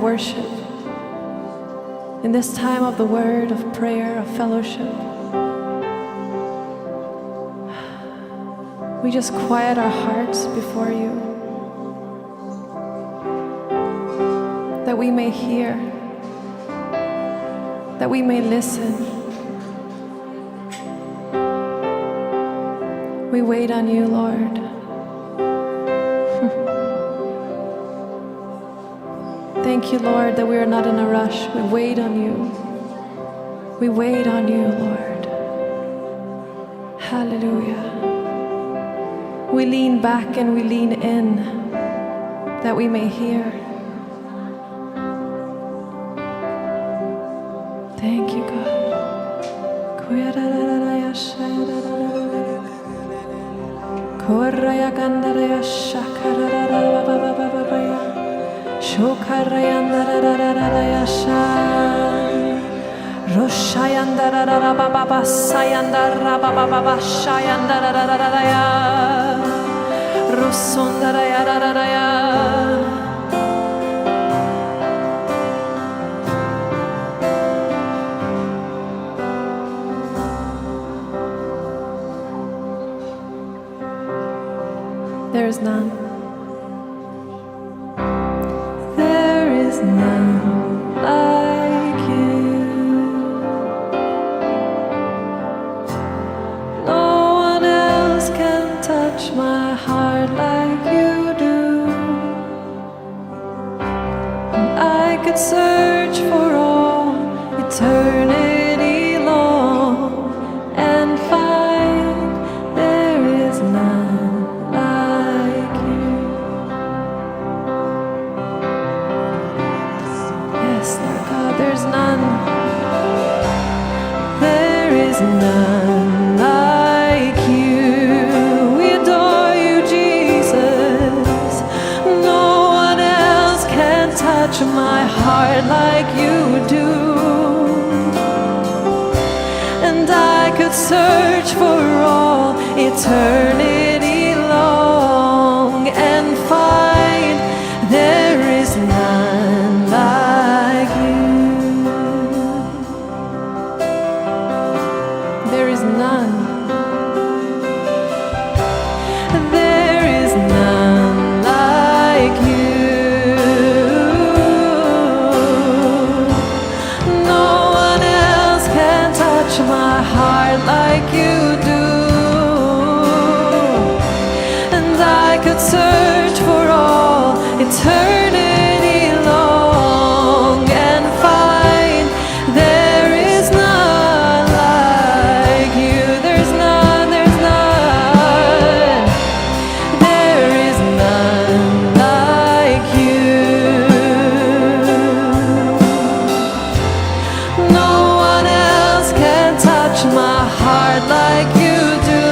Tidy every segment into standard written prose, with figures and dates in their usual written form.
worship, in this time of the word, of prayer, of fellowship, we just quiet our hearts before you, that we may hear, that we may listen. We wait on you, Lord. Thank you, Lord, that we are not in a rush. We wait on you. We wait on you, Lord. Hallelujah. We lean back and we lean in that we may hear. Thank you, God. Shokarayandaradarayasha Roshayandarababa Sayandarababa Shayandaraya Rosondarayararaya. There is none. There is none like you. No one else can touch my heart like you do. And I could search for all eternity long and find there is none. There's none. There is none like you. We adore you, Jesus. No one else can touch my heart like you do. And I could search for all eternity long and find there is none like you. There is none. There is none like you. No one else can touch my heart like you do. And I could search for all eternity long and find there is none like you. There's none, there's none. There is none like you. No one else can touch my heart like you do.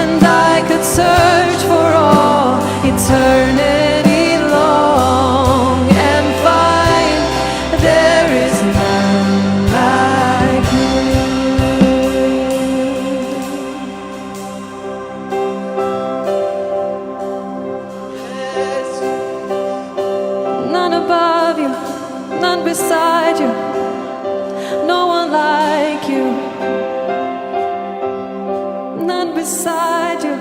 And I could search for all eternity long and find there is none like you. None above you, none beside you, no one like you. None beside you,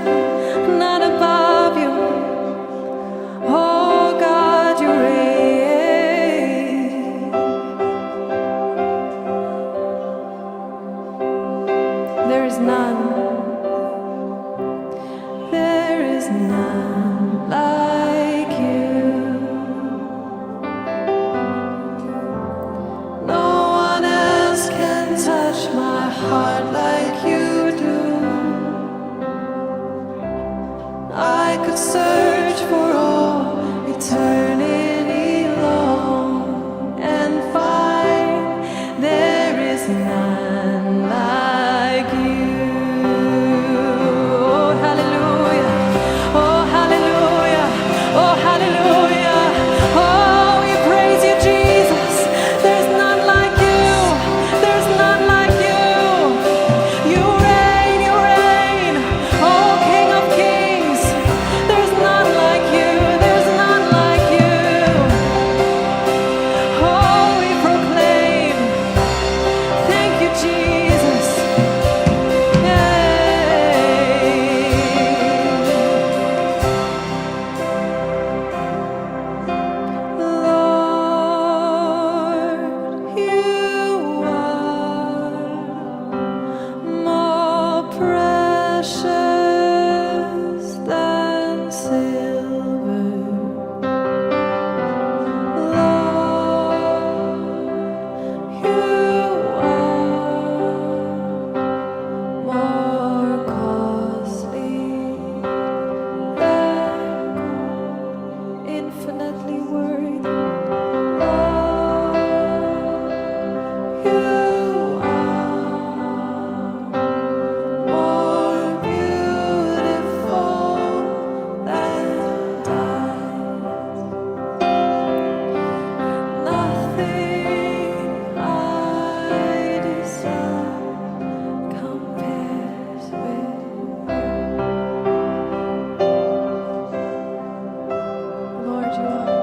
none above you. Oh God, you reign. There is none. There is none like you. No one else can touch my heart like you do. I could search for all eternity long and find there is none like you. Oh, hallelujah. Oh, hallelujah. Oh, hallelujah. Oh, we praise you, Jesus. There's none like you. There's none like you. You reign, you reign. Oh, King of Kings. There's none like you. There's none like you. infinitely worthy. Oh, you are more beautiful than diamonds. Nothing I desire compares with Lord, you are.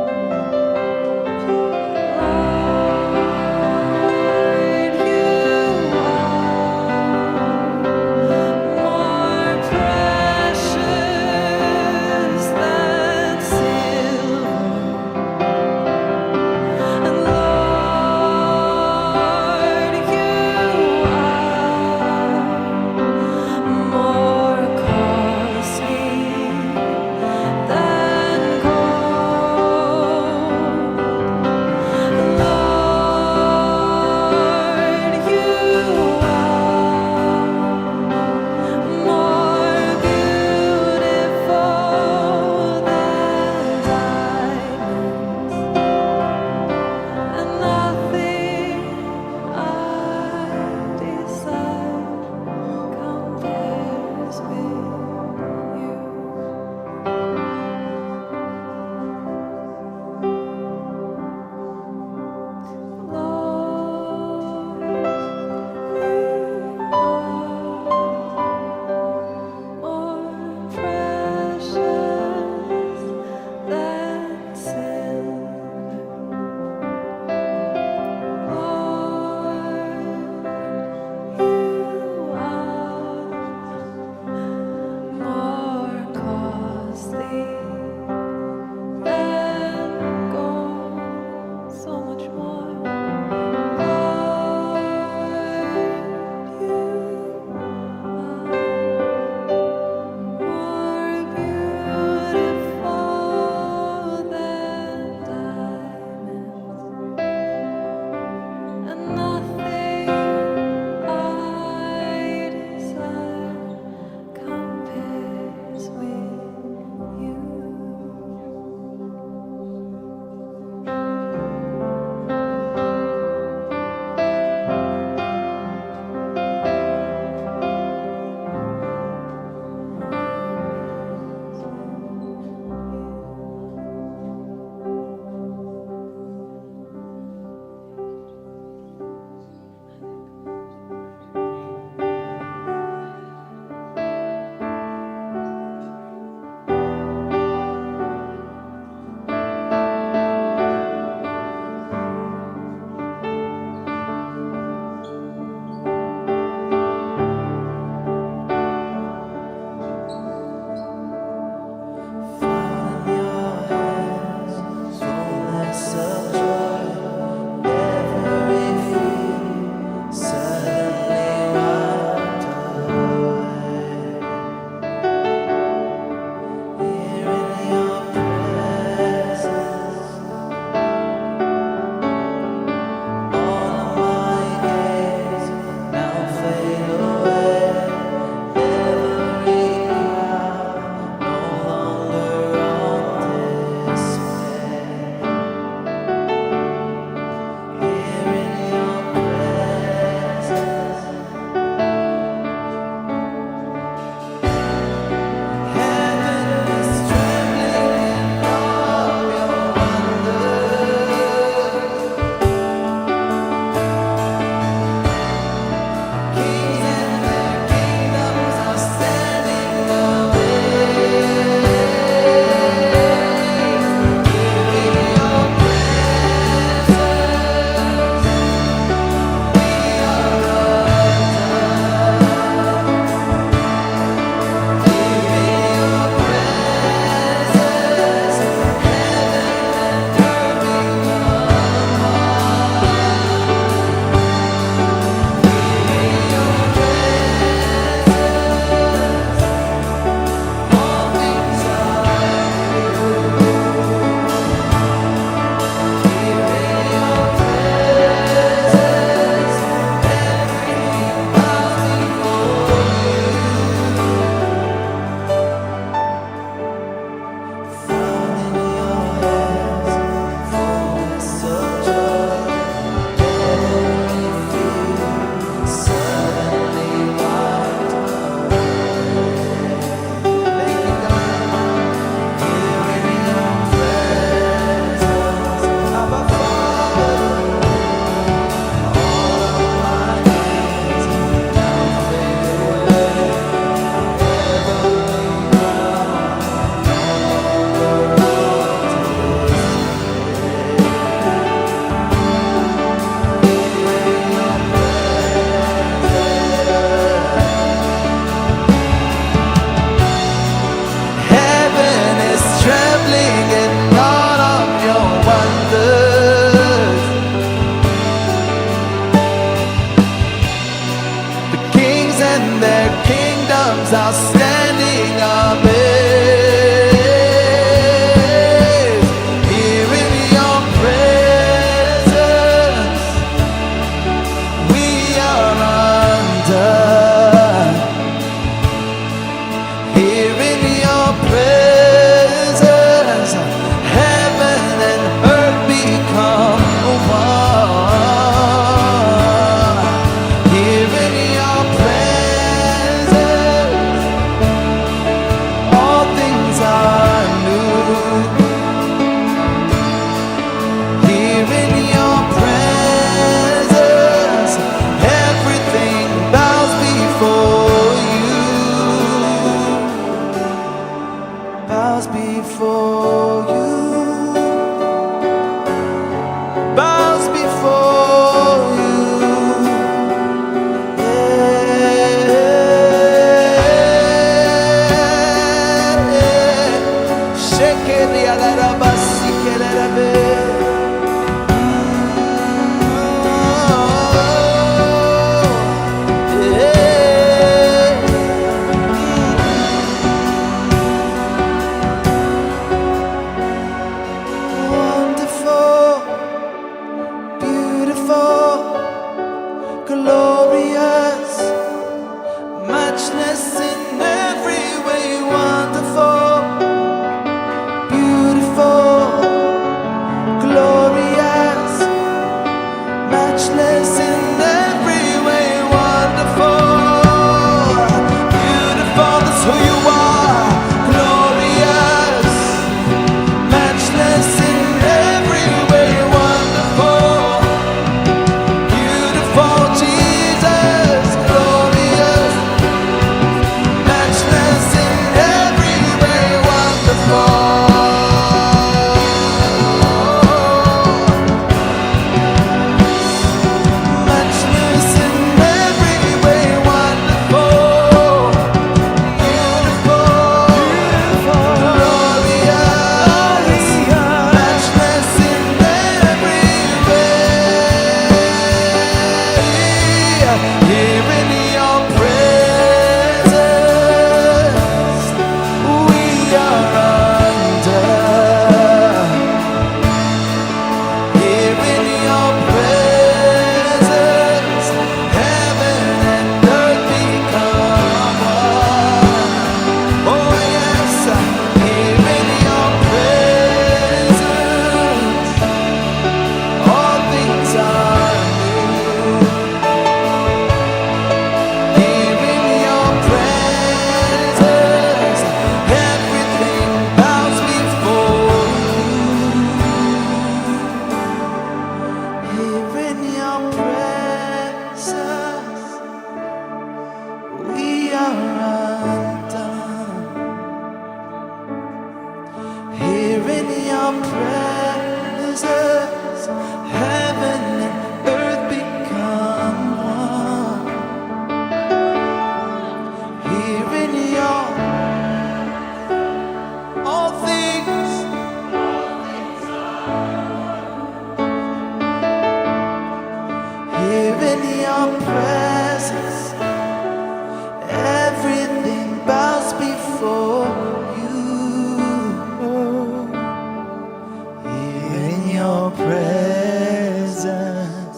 your presence.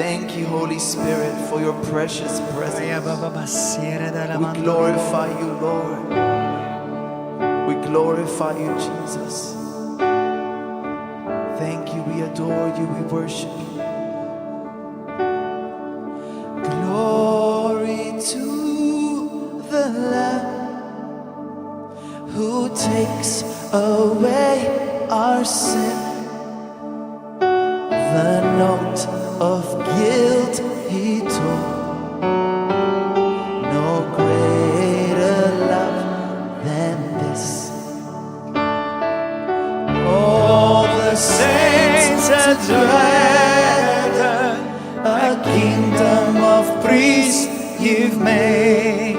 Thank you, Holy Spirit, for your precious presence. We glorify you, Lord. We glorify you, Jesus. Thank you, we adore you, we worship you. Glory to the Lamb who takes away our sin. The note of guilt he took. No greater love than this. All the saints are gathered, a kingdom of priests you've made.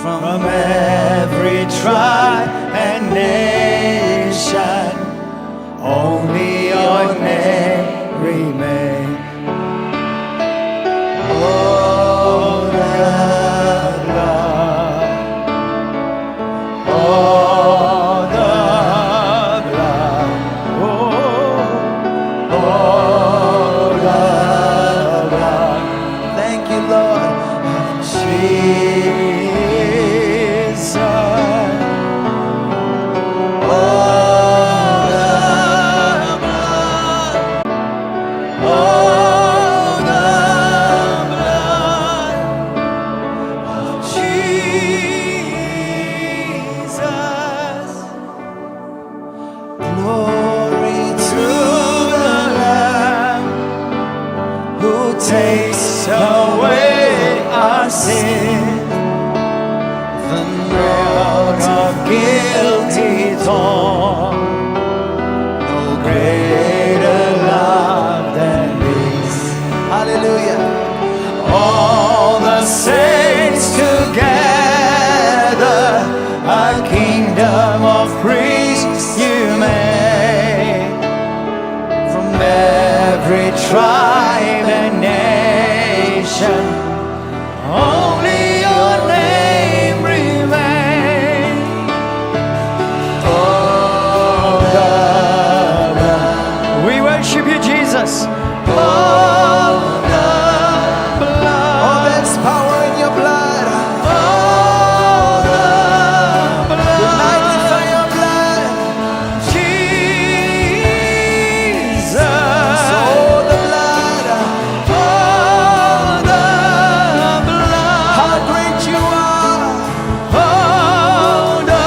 From every tribe and nation, only your name remains. Oh, the blood. Oh, the blood. Oh, the blood. Thank you, Lord. Jesus. Oh, the blood. Oh, the blood of Jesus. Glory to the Lamb who takes away our sin. The note of guilt he tore. No greater love than this. Hallelujah. All the saints together, a kingdom of priests you made. From every tribe and nation, only your name remains. Oh, the blood. We worship you, Jesus. Oh, the blood. Oh, there's power in your blood. Oh, the blood. We magnify your blood. Jesus. Oh, the blood. Oh, the blood. How great you are. Oh, the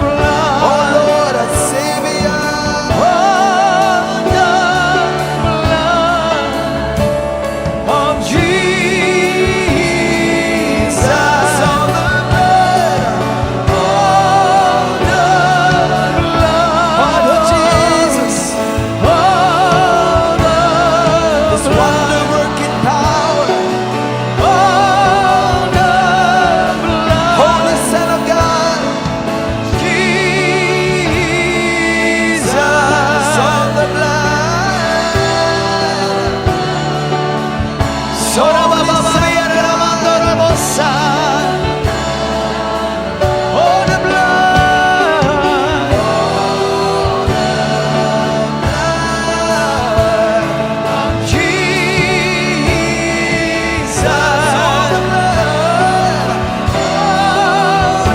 blood. Oh, Lord, our Savior. Oh, the blood of Jesus. Oh, the blood. Oh, the blood of Jesus. Oh, the this wonder-working power. Oh, the blood. Holy Son of God. Jesus. Oh, the blood. Sora baba bayara ramandora bossa. Oh, the blood. Of Jesus. Oh, the blood. Oh,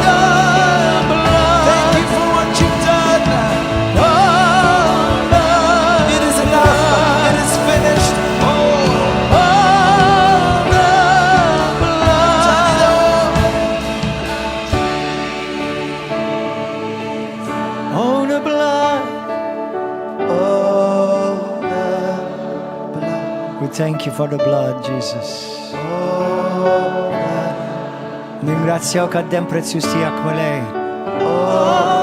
the blood. Thank you for what you've done. Oh, the it is enough. It is finished. Oh, the blood. Oh, the blood. Oh, the blood. We thank you for the blood, Jesus. Oh, blood. Ringraziamo că dăm prețiosia cu lei. Oh,